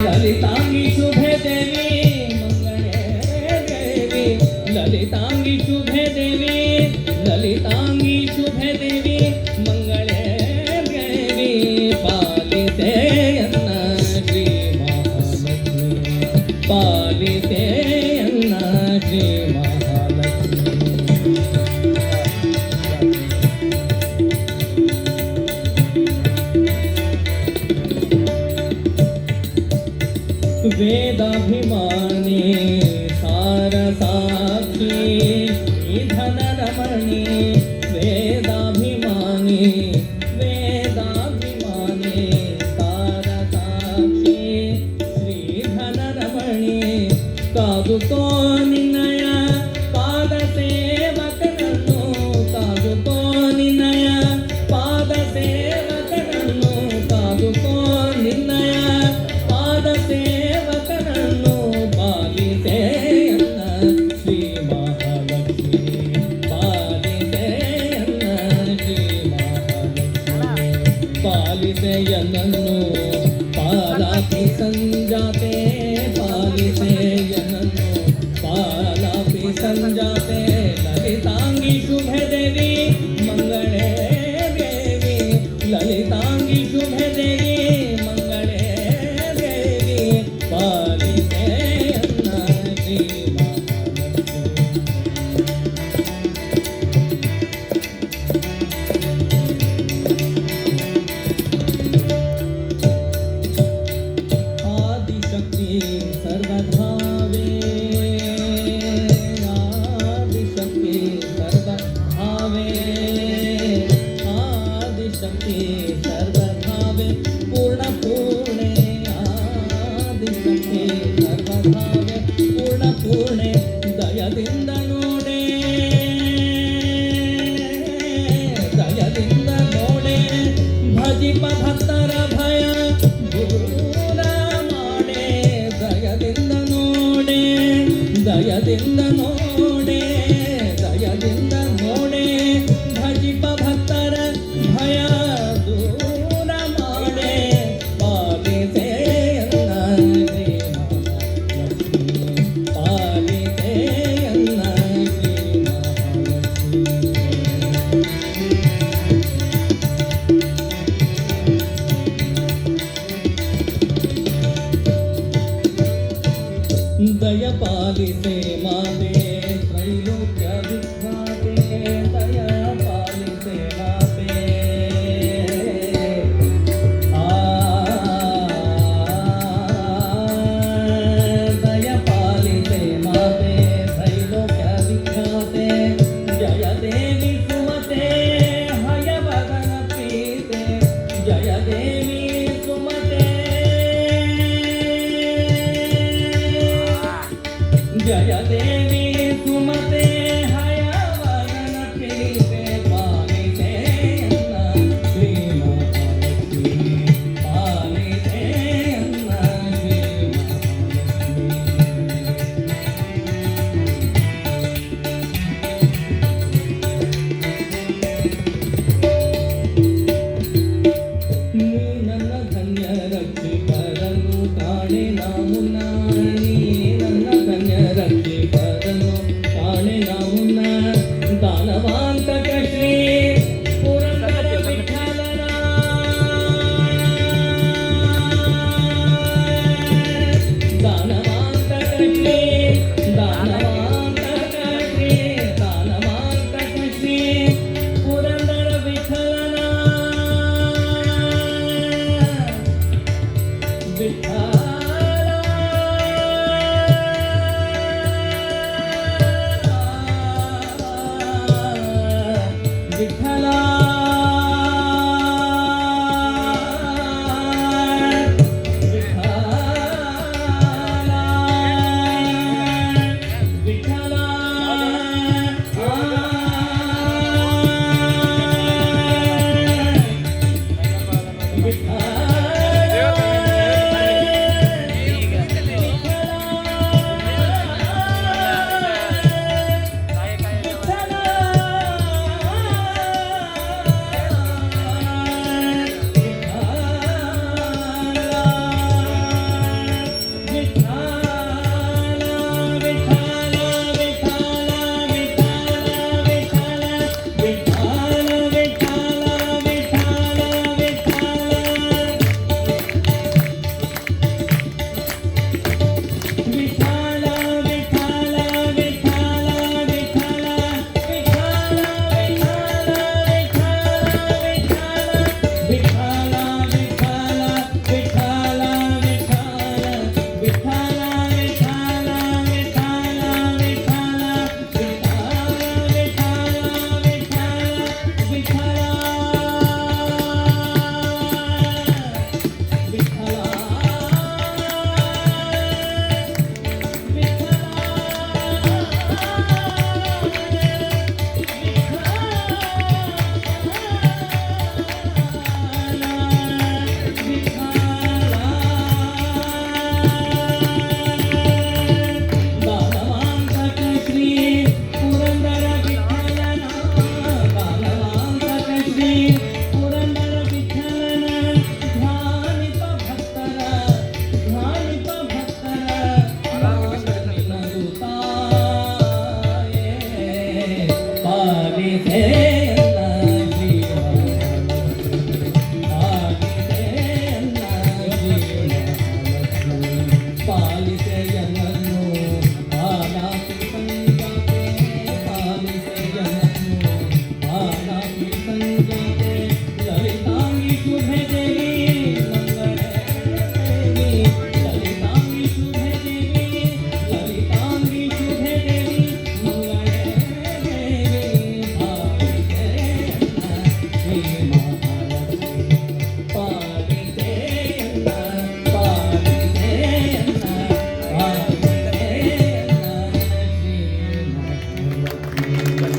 ललितांगी शुभे देवी मंगले देवी ललितांगी शुभे देवी ललितांगी शुभे देवी मंगले देवी पालिते श्री महालक्ष्मी पालिते श्री वेदाभिमानी सारसाक्षी धनरमणी वेदाभिमानी वेदाभिमानी सारसाक्षी श्रीधनरमणी कादुको निनय पादसेवकनन्नु कादुको निनय पादसेवकनन्नु कादुको निनय पादसे पालिसेयनन्नु पालापि संजाते पालिसेयनन्नु पालापि संजाते ललितांगी शुभे देवी मंगले देवी ललितांगी शुभे देवी मंगले देवी पालिसेयन्न श्री सर्वभावे पूर्ण पूर्णे आदिशक्ति सर्वभावे पूर्ण पूर्णे दयದಿಂದ ನೋಡೆ ಭಜಿಪ ಭಕ್ತರ ಭಯ ದೂರ ಮಾಡೆ ದಯದಿಂದ ನೋಡೆ ದಯದಿಂದ ನೋಡೆ ದಯದಿಂದ ನೋಡೆ ಭಜಿಪ ಭಕ್ತರ ಭಯ ದೂರ ಮಾಡೆ ಪಾಲಿಸೆಯನ್ನ ಶ್ರೀ ಮಹಾಲಕ್ಷ್ಮಿ ಪಾಲಿಸೆಯನ್ನ ಶ್ರೀ ಮಹಾಲಕ್ಷ್ಮಿ ದಯ ಪಾಲಿಸೆ ಮಾತೆ ತ್ರೈಲೋಕ್ಯ ವಿಖ್ಯಾತೆ ದಯ ಪಾಲಿಸೆ ಮಾತೆ ದಯ ಪಾಲಿಸೆ ಮಾತೆ ತ್ರೈಲೋಕ್ಯ ವಿಖ್ಯಾತೆ ಜಯ ದೇವಿ ಸುಮತೆ ಹಯವದನ ಪ್ರೀತೆ ಜಯ ದೇವಿ ಸುಮತೆ जय देवी सुमते हयवदन प्रीते पालिसेयन्न श्री महालक्ष्मी पालिसेयन्न श्री महालक्ष्मी ನೀ ನನ್ನ ಧನ್ಯ ರಕ್ಷಿಪರನು ಕಾಣೆ ನಾಮುನ ರಕ್ಷಿಪರನು ಕಾಣೆ ನಾಮುನ ದಾನವಾಂತಕ ಶ್ರೀ ಪುರಂದರ ವಿಠಲನ ದಾನವಾಂತಕ ಶ್ರೀ ದಾನವಾಂತಕ ಶ್ರೀ ದಾನವಾಂತಕ ಶ್ರೀ ಪುರಂದರ ವಿಠಲನ ವಿಠಲ विठला विठला बस